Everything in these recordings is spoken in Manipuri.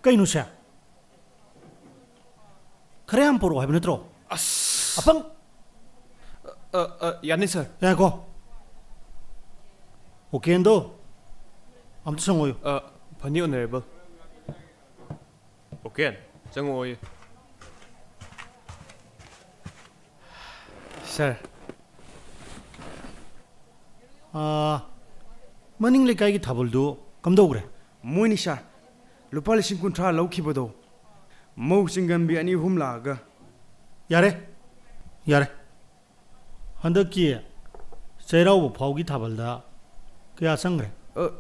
Kainu siya? Karayang puro hay binatro. Apang? Yani sir. Ya ko. Okay endo. Amto sangoyo. Pani honorable. Okay. Sangoyo. Sir. Maning lekai ki thaboldo kamdo gre. Moini sir. Lupa lising kuntra laukhibado. Mau singgan bi ani hum laga. Yare. Handaki Sairao Paugi Tabalda Kaya Sangre.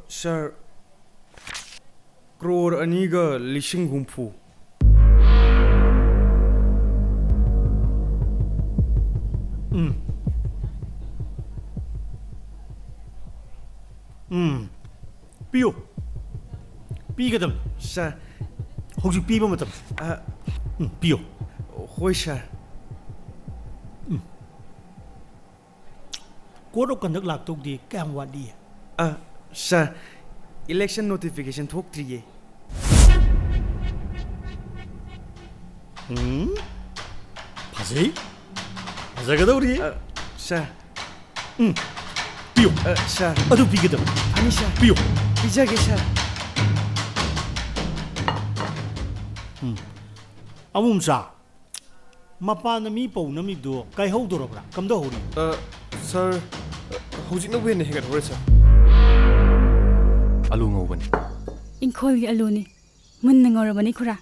Sir. Crore aniga lising humpu. Pio. Pigadam. Sir. Hoji Piba Matam. Pio. Hoi sir. Code of conduct like took the Kamwadi. Sir. Election notification talk 3 Pasi? Azagadori? Sir. Pio. Sir. Adu Pigadam. Ani sir. Pio. Pijage sir. Amumsa. Mapanami po nami do kay hodorobra. Kamdo hori. Sir. Hojik na win hegat hore sir. Alu ngawban. Inkol gi alu ni. Mun ngorabani khura.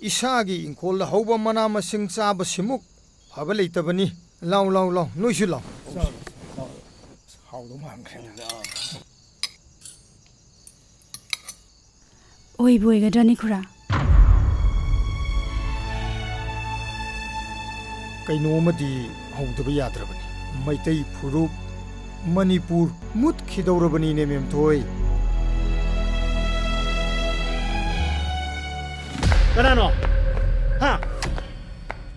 Isagi inkol la hoba mana masing chaba simuk phaba leitabani. Law noisu law. Oi boy ga dani khura. Kaino madi howdaba yadrabani. Maitai Furup Manipur mut khidawrabani ne mem thoi. Kanano? Ha?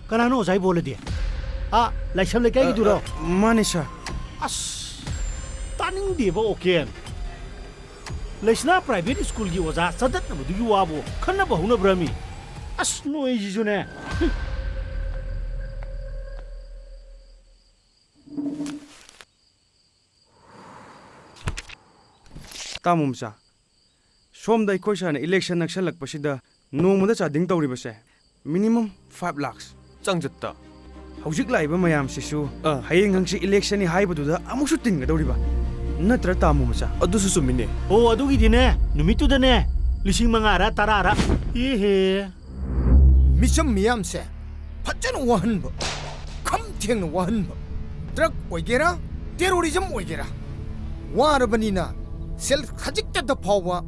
Kanano jai bole dia. Laisam le kai duro. Mane sir. Taning di ba okay. Laisna private school gi oja sadat na du wabo. Khanna ba huna brami. Noi june. Tamumsa. Somda ikoisa na election naksalak pasida nomada chading tawribase. Minimum 5 lakhs. Changjatta. Hojik laiba mayam sisu hayeng hangsi election ni haibaduda amusu tingadawriba. Natra tamumsa. Adusu sumine. Adugi dine. Numitu dane. Lising mangara tarara. Ihe. Misam miyam se. Phajan wahan ba. Kham theng wahan ba. Drug oigera, terrorism oigera. Warabani na sel khajikta da phawa.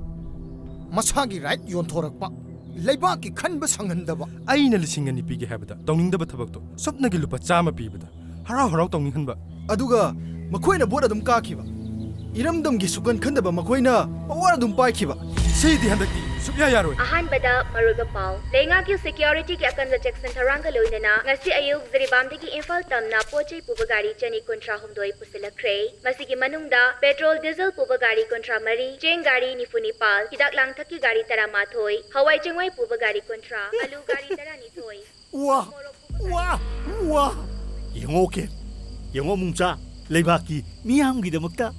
Masagi right yon thorakpa. Leiba ki khanba sanghandaba. Aina lisingani pige habada. Tongingdaba thabakto. Sopnagi lupa chama pibada. Harau tonginghanba. Aduga makoina boda dum kakiba. Iramdam gi sukan khandaba makoina pawar dum paikiba. Seidi handaki. Subya yaroi. Ahanbada maruga pau. Lenga ki security ki akan Jackson tharanga loinana ngasi ayuk Ziribamdi ki Imphal tamna pochai puba gari chani kontra humdoi pusilakre. Masigi manungda petrol diesel puba gari kontra mari, cheng gari nifuni pal, hidak langthak ki gari tara mathoi, hawai chengwai puba gari kontra, alu gari tara nithoi. Wah. Yengo ke. Yengo mungcha. Leibaki miyam gi damakta.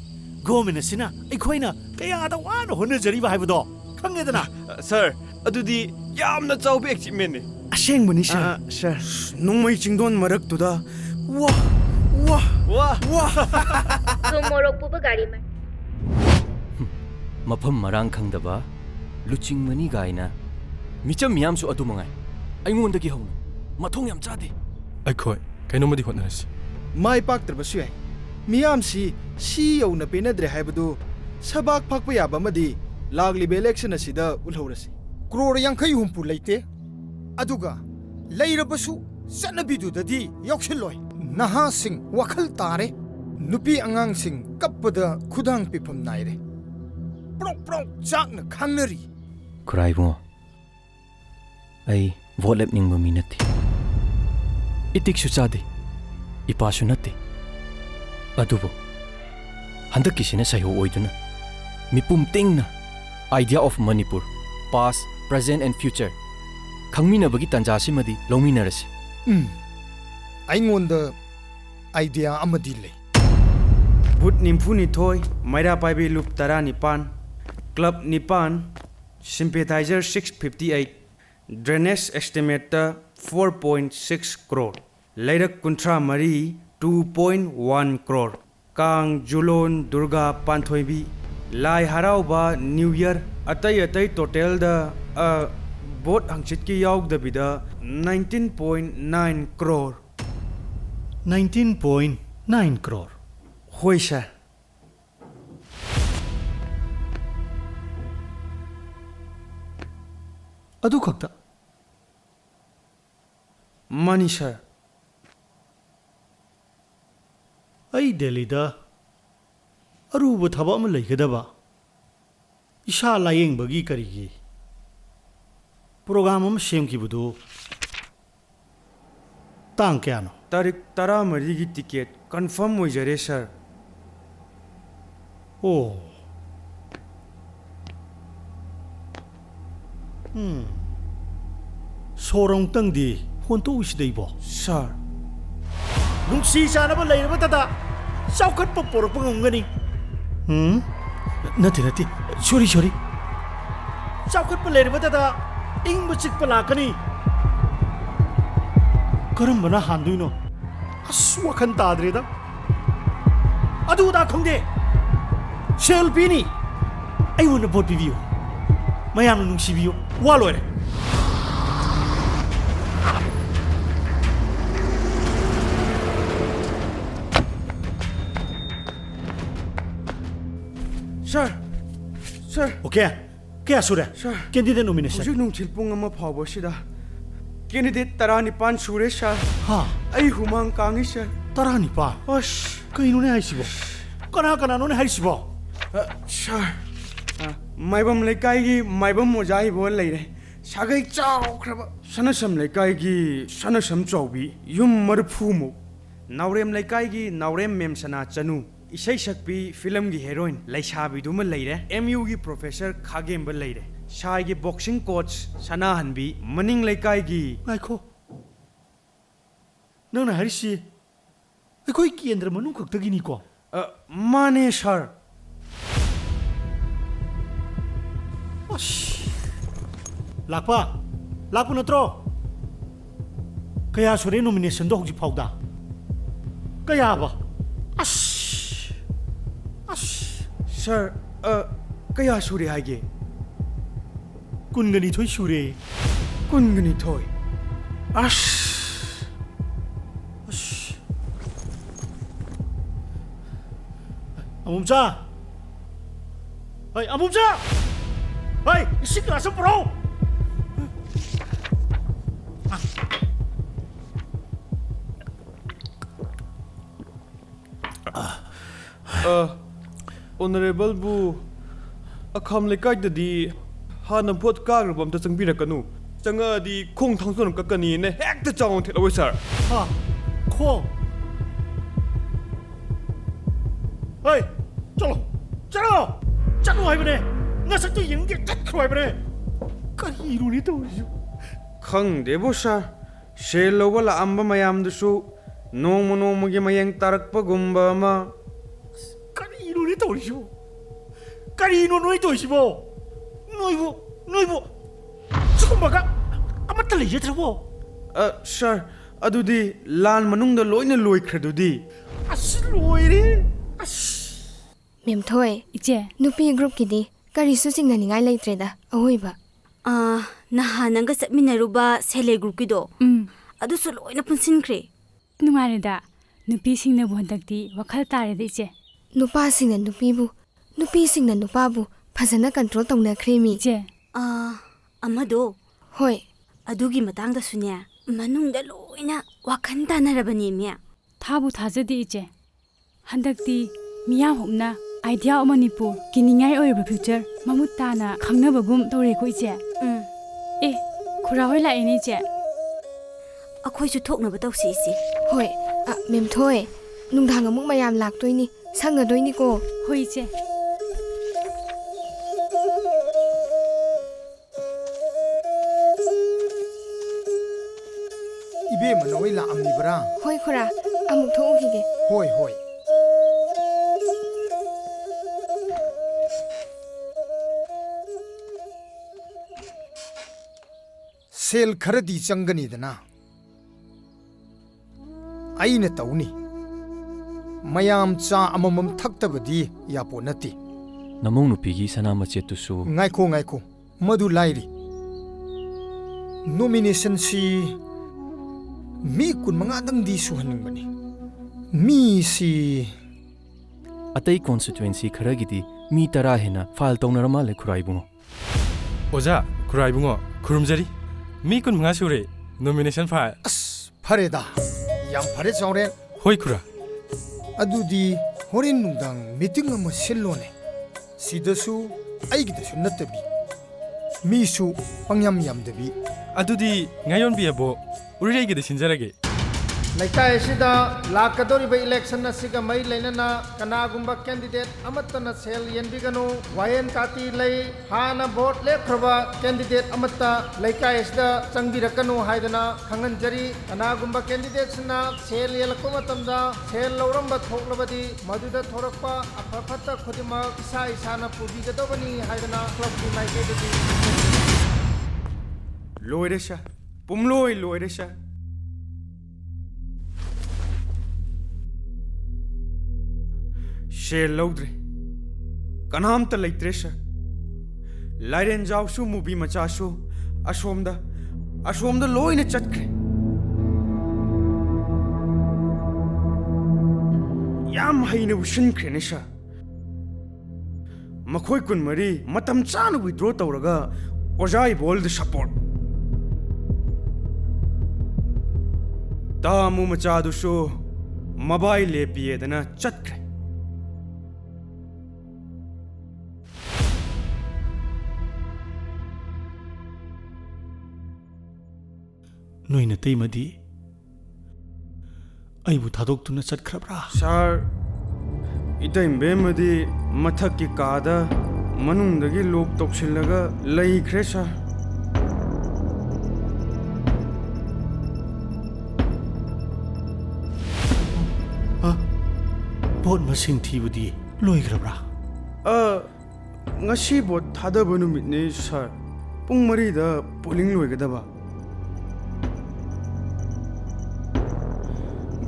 Government asina aikoina kaya da wana honajariba haibado. Khangedana. Sir. Adudi yamna chawbe achievement ne. Ashengbani sir. Sir. Nongmai chingdon maraktuda. Wah. Sumorok puba gari man. Mafam marang khangdaba luching mani gaina. Micham miyam su adu mangai. Aingonda gi hawna. Mathong yam chade. Aikoi. Kainomadi hotnarasi. Mai paktraba suyai. Miyam si yawna penadre haibadu sabak phakpa yaba madi lagli election asida ulhorasi. Crore yankai humpu leite. Aduga leirabasu sanabidu dadi yokshiloi. Naha sing wakhal tare. Nupi angang sing kappada khudang pipam naire. Prok chakna khangnari. Kuraibo. Ai vote lepning ba minati. Itik su chade. Ipasu nate. Adubo. Handak kisina sayo oiduna. Mipum tingna. Idea of Manipur. Pass present and future ꯈꯪꯃꯤꯟꯅꯕꯒꯤ ꯇꯥꯟꯖꯥꯁꯤꯃꯗꯤ ꯂꯧꯃꯤꯟꯅꯔꯁꯤ ꯑꯩꯉꯣꯟꯗ ꯑꯥꯏꯗꯤꯌꯥ ꯑꯃꯗꯤ ꯂꯩ ꯕꯨꯠ ꯅꯤꯝꯐꯨꯅꯤꯊꯣꯏ ꯃꯩꯔꯥ ꯄꯥꯏꯕꯤ ꯂꯨꯞ 19 ꯀ꯭ꯂꯕ 9 ꯁꯤꯝꯄꯦꯊꯥꯏꯖꯔ 658 ꯗ꯭ꯔꯦꯅꯦꯖ ꯑꯦꯁꯇꯤꯃꯦꯠꯇ 4.6 crore ꯂꯩꯔꯛ 33 2.1 crore ꯀꯥꯡ ꯖꯨꯂꯣꯟ ꯗꯨꯔꯒꯥ ꯄꯥꯟꯊꯣꯏꯕꯤ ꯂꯥꯏ ꯍꯔꯥꯎꯕ ꯅ꯭ꯌꯨ ꯌꯔ ꯑꯇꯩ ꯇꯣꯇꯦꯜꯗ ꯕꯣꯠ ꯍꯪꯆꯤꯠꯀꯤ ꯌꯥꯎꯗꯕꯤꯗ 19.9 crore 19.9 crore ꯍꯣꯏ ꯁꯥꯔ ꯑꯗꯨ ꯈꯛꯇ ꯃꯥꯅꯤ ꯁꯥꯔ ꯑꯩ ꯗꯦꯜꯂꯤꯗ ꯑꯔꯨꯕ ꯊꯕꯛ ꯑꯃ ꯂꯩꯒꯗꯕ ꯏꯁꯥ ꯂꯥꯌꯦꯡꯕꯒꯤ ꯀꯔꯤꯒꯤ ꯄ꯭ꯔꯣꯒ꯭ꯔꯥꯝ ꯑꯃ ꯁꯦꯝꯈꯤꯕꯗꯨ ꯇꯥꯡ ꯀꯌꯥꯅꯣ ꯇꯥꯔꯤꯛ 13ꯒꯤ ꯇꯤꯀꯦꯠ ꯀꯟꯐꯥꯔꯝ ꯑꯣꯏꯖꯔꯦ ꯁꯥꯔ ꯑꯣ ꯁꯣꯔ ꯑꯃꯨꯛꯇꯪꯗꯤ ꯍꯣꯟꯇꯣꯛꯎꯁꯤꯗꯩꯕꯣ ꯁꯥꯔ ꯅꯨꯡꯁꯤ ꯆꯥꯅꯕ ꯂꯩꯔꯕꯇꯗ ꯆꯥꯎꯈꯠꯄ ꯄꯣꯔꯛꯄ ꯉꯝꯒꯅꯤ ꯅꯠꯇꯦ ꯁꯣꯔꯤ ꯆꯥꯎꯈꯠꯄ ꯂꯩꯔꯕꯇꯗ ꯏꯪꯕ ꯆꯤꯛꯄ ꯂꯥꯛꯀꯅꯤ ꯀꯔꯝꯕꯅ ꯍꯥꯟꯗꯣꯏꯅꯣ ꯑꯁ ꯋꯥꯈꯟ ꯇꯥꯗ꯭ꯔꯦꯗ ꯑꯗꯨꯗ ꯈꯪꯗꯦ ꯁꯦꯜ ꯄꯤꯅꯤ ꯑꯩꯉꯣꯟꯗ ꯚꯣꯠ ꯄꯤꯕꯤꯌꯨ ꯃꯌꯥꯝꯅ ꯅꯨꯡꯁꯤꯕꯤꯌꯨ ꯋꯥ ꯂꯣꯏꯔꯦ ꯁꯥꯔ ꯑꯣꯀꯦ ꯀꯌꯥ ꯁꯨꯔꯦ ꯁꯥꯔ ꯀꯦꯟꯗꯤꯗꯦꯠ ꯅꯣꯃꯤꯅꯦꯁꯟ ꯍꯧꯖꯤꯛ ꯅꯨꯡꯊꯤꯜ ꯄꯨꯡ 1 ꯐꯥꯎꯕꯁꯤꯗ ꯀꯦꯟꯗꯤꯗꯦꯠ 19 ꯁꯨꯔꯦ ꯁꯥꯔ ꯍꯥ ꯑꯩ ꯍꯨꯃꯥꯡ ꯀꯥꯡꯉꯤ ꯁꯥꯔ 19 ꯑꯁ ꯀꯩꯅꯣꯅꯦ ꯍꯥꯏꯁꯤꯕꯣ ꯀꯅꯥꯅꯣꯅꯦ ꯍꯥꯏꯁꯤꯕꯣ ꯁꯥꯔ ꯃꯥꯏꯕꯝ ꯂꯩꯀꯥꯏꯒꯤ ꯃꯥꯏꯕꯝ ꯑꯣꯖꯥ ꯏꯕꯣ ꯂꯩꯔꯦ ꯁꯥꯒꯩ ꯆꯥꯎꯈ꯭ꯔꯕ ꯁꯅꯁꯝ ꯂꯩꯀꯥꯏꯒꯤ ꯁꯅꯁꯝ ꯆꯥꯎꯕꯤ ꯌꯨꯝ 40 ꯅꯥꯎꯔꯦꯝ ꯂꯩꯀꯥꯏꯒꯤ ꯅꯥꯎꯔꯦꯝ ꯃꯦꯝꯁꯅꯥ ꯆꯅꯨ ꯏꯁꯩ ꯁꯛꯄꯤ ꯐꯤꯂꯝꯒꯤ ꯍꯦꯔꯣꯏꯟ ꯂꯩꯁꯥꯕꯤꯗꯨꯃ ꯂꯩꯔꯦ MUꯒꯤ ꯄ꯭ꯔꯣꯐꯦꯁꯔ ꯈꯥꯒꯦꯝꯕ ꯂꯩꯔꯦ ꯁꯥꯏꯒꯤ ꯕꯣꯛꯁꯤꯡ ꯀꯣꯆ ꯁꯅꯥꯍꯟꯕꯤ ꯃꯅꯤꯡ ꯂꯩꯀꯥꯏꯒꯤ ꯉꯥꯏꯈꯣ ꯅꯪꯅ ꯍꯥꯏꯔꯤꯁꯤ ꯑꯩꯈꯣꯏ ꯀꯦꯟꯗ꯭ꯔ ꯃꯅꯨꯡ ꯈꯛꯇꯒꯤꯅꯤꯀꯣ ꯃꯥꯅꯦ ꯁꯥꯔ ꯂꯥꯛꯄ ꯅꯠꯇ꯭ꯔꯣ ꯀꯌꯥ ꯁꯨꯔꯦ ꯅꯣꯃꯤꯅꯦꯁꯟꯗꯣ ꯍꯧꯖꯤꯛ ꯐꯥꯎꯗ ꯀꯌꯥꯕ ꯁꯥꯔ ꯀꯌꯥ ꯁꯨꯔꯦ ꯍꯥꯏꯒꯦ 22 ꯁꯨꯔꯦ 22 ꯑꯃꯨꯝꯆꯥ ꯏꯁꯤꯡ ꯒ꯭ꯂꯥꯁ ꯑꯃ ꯄꯨꯔꯛꯎ ꯑꯣꯅꯔꯦꯕꯜꯕꯨ ꯑꯈꯥꯝ ꯂꯩꯀꯥꯏꯗꯗꯤ ꯍꯥꯟꯅ ꯚꯣꯠ ꯀꯥꯈ꯭ꯔꯕ ꯑꯝꯇ ꯆꯪꯕꯤꯔꯛꯀꯅꯨ ꯆꯪꯉꯛꯑꯗꯤ ꯈꯣꯡ ꯊꯥꯡꯗꯣꯛꯅ ꯀꯛꯀꯅꯤꯅ ꯍꯦꯛꯇ ꯆꯥꯎꯅ ꯊꯦꯠꯂꯧꯋꯦ ꯁꯥꯔ ꯈꯣꯡ ꯆꯠꯂꯣ ꯍꯥꯏꯕꯅꯦ ꯅꯁꯛꯇꯣ ꯌꯦꯡꯒꯦ ꯆꯠꯈ꯭ꯔꯣ ꯍꯥꯏꯕꯅꯦ ꯀꯔꯤꯅꯣꯅꯦ ꯇꯧꯔꯤꯁꯨ ꯈꯪꯗꯦꯕꯣ ꯁꯥꯔ ꯁꯦꯜ ꯂꯧꯕ ꯂꯥꯛꯑꯝꯕ ꯃꯌꯥꯝꯗꯨꯁꯨ ꯅꯣꯡꯃꯒꯤ ꯃꯌꯦꯡ ꯇꯥꯔꯛꯄꯒꯨꯝꯕ ꯑꯃ ꯀꯔꯤꯅꯣꯅꯦ ꯇꯧꯔꯤꯁꯤꯕꯣ ꯀꯔꯤꯅꯣ ꯅꯣꯏ ꯇꯧꯔꯤꯁꯤꯕꯣ ꯅꯣꯏꯕꯨ ꯁꯤꯒꯨꯝꯕꯒ ꯑꯃꯠꯇ ꯂꯩꯖꯗ꯭ꯔꯕꯣ ꯁꯥꯔ ꯑꯗꯨꯗꯤ ꯂꯥꯟ ꯃꯅꯨꯡꯗ ꯂꯣꯏꯅ ꯂꯣꯏꯈ꯭ꯔꯗꯨꯗꯤ ꯂꯣꯏꯔꯦ ꯃꯦꯝꯊꯣꯏ ꯏꯆꯦ ꯅꯨꯄꯤ ꯒ꯭ꯔꯨꯞꯀꯤꯗꯤ ꯀꯔꯤꯁꯨ ꯆꯤꯡꯅꯅꯤꯡꯉꯥꯏ ꯂꯩꯇ꯭ꯔꯦꯗ ꯑꯋꯣꯏꯕ ꯅꯍꯥꯟ ꯅꯪꯒ ꯆꯠꯃꯤꯟꯅꯔꯨꯕ ꯁꯦꯜꯐ ꯒ꯭ꯔꯨꯞꯀꯤꯗꯣ ꯑꯗꯨꯁꯨ ꯂꯣꯏꯅ ꯄꯨꯟꯁꯤꯟꯈ꯭ꯔꯦ ꯅꯨꯡꯉꯥꯏꯔꯦꯗ ꯅꯨꯄꯤꯁꯤꯡꯅꯕꯨ ꯍꯟꯗꯛꯇꯤ ꯋꯥꯈꯜ ꯇꯥꯔꯦꯗ ꯏꯆꯦ ꯅꯨꯄꯥꯁꯤꯡꯅ ꯅꯨꯄꯤꯕꯨ ꯅꯨꯄꯤꯁꯤꯡꯅ ꯅꯨꯄꯥꯕꯨ ꯐꯖꯅ ꯀꯟꯇ꯭ꯔꯣꯜ ꯇꯧꯅꯈ꯭ꯔꯦꯃꯤ ꯏꯆꯦ ꯑꯃꯗꯣ ꯍꯣꯏ ꯑꯗꯨꯒꯤ ꯃꯇꯥꯡꯗꯁꯨꯅꯦ ꯃꯅꯨꯡꯗ ꯂꯣꯏꯅ ꯋꯥꯈꯜ ꯇꯥꯅꯔꯕꯅꯦꯃꯤ ꯊꯥꯕꯨ ꯊꯥꯖꯗꯦ ꯏꯆꯦ ꯍꯟꯗꯛꯇꯤ ꯃꯤꯌꯥꯝꯍꯨꯞꯅ ꯑꯥꯏꯗꯤꯌꯥ ꯑꯣꯐ ꯃꯅꯤꯄꯨꯔ ꯀꯤꯅꯤꯡꯉꯥꯏ ꯑꯣꯏꯔꯕ ꯐ꯭ꯌꯨꯆꯔ ꯃꯃꯨꯠ ꯇꯥꯅ ꯈꯪꯅꯕꯒꯨꯝ ꯇꯧꯔꯦꯀꯣ ꯏꯆꯦ ꯈꯨꯔꯥ ꯍꯣꯏ ꯂꯥꯛꯏꯅꯦ ꯏꯆꯦ ꯑꯩꯈꯣꯏꯁꯨ ꯊꯣꯛꯅꯕ ꯇꯧꯁꯤ ꯏꯆꯦ ꯍꯣꯏ ꯃꯦꯝꯊꯣꯏ ꯅꯨꯡꯗꯥꯡ ꯑꯃꯨꯛ ꯃꯌꯥꯝ ꯂꯥꯛꯇꯣꯏꯅꯤ ꯁꯪꯅꯗꯣꯏꯅꯤꯀꯣ ꯍꯣꯏ ꯏꯆꯦ Ibema noi la amnibra. Hoi khura, amuk thoukige. Hoi hoi. Sel kharadi changani dana. Aina tauni. Mayam cha amamam thaktabadi yapo nati. Namong nupigi sana machet tu su. Ngaiko. Madu lairi. Nomination si mi kun mangadang di suhaning bani. Mi si Atai constituency kharagidi mi tara hena file tongnarama le khurai bungo. Oja kurai bungo kurumjari mi kun mga sure nomination file as fareda. Yam fare chawre. hoi kura Adudi horin nungdang meeting ama silone. Sidasu aigidasu natabi. Misu pangyam yamdabi. adudi ngayon biabo urirege de sinjarage Laikai sida lakadori ba election asiga mai lainana kanagumba candidate amattana sel yenbiganu wayen kati lay hana vote lekhroba candidate amatta laikai sida changbirakanu haidana khanganjari kanagumba candidate sina sel yelakpa matamda sel lawramba thoklabadi maduda thorakpa afafatta khudima isa isana pubigadobani haidana club ki maikedi Loiresha. Pumloi loiresha. Share laudre. Kanam ta laitresha. Lairen jawsu mubi machasu. Ashomda loine chatkre. Yam haine ushin krenesha. Makhoi kun mari matam chanu withdraw tawraga ojai bol the support. Tamu machadushu mobile lepiedana chatkre. Noina teimadi aibu thadok tuna chatkrabra. Sir, itain bemadi mathak ki kada manungdagi lok tokšillaga laikhre sir. Bot masing thibudi loigrabra. Ngasi bot thadaba numitni sir. Pung marida polling loigadaba.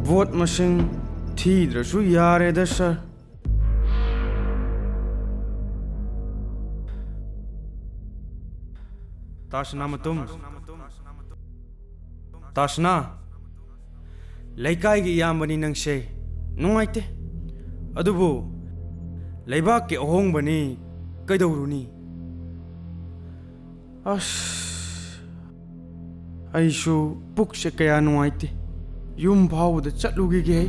Vote masing thidrasu yareda sir. Tashna matum. Tashna. Laikai gi yambani nangse. Nungaite. Adubu. Laibak ke ohong bani kaidawruni. Aishu puk se kaya nungaite. Yum phawda chatlugige.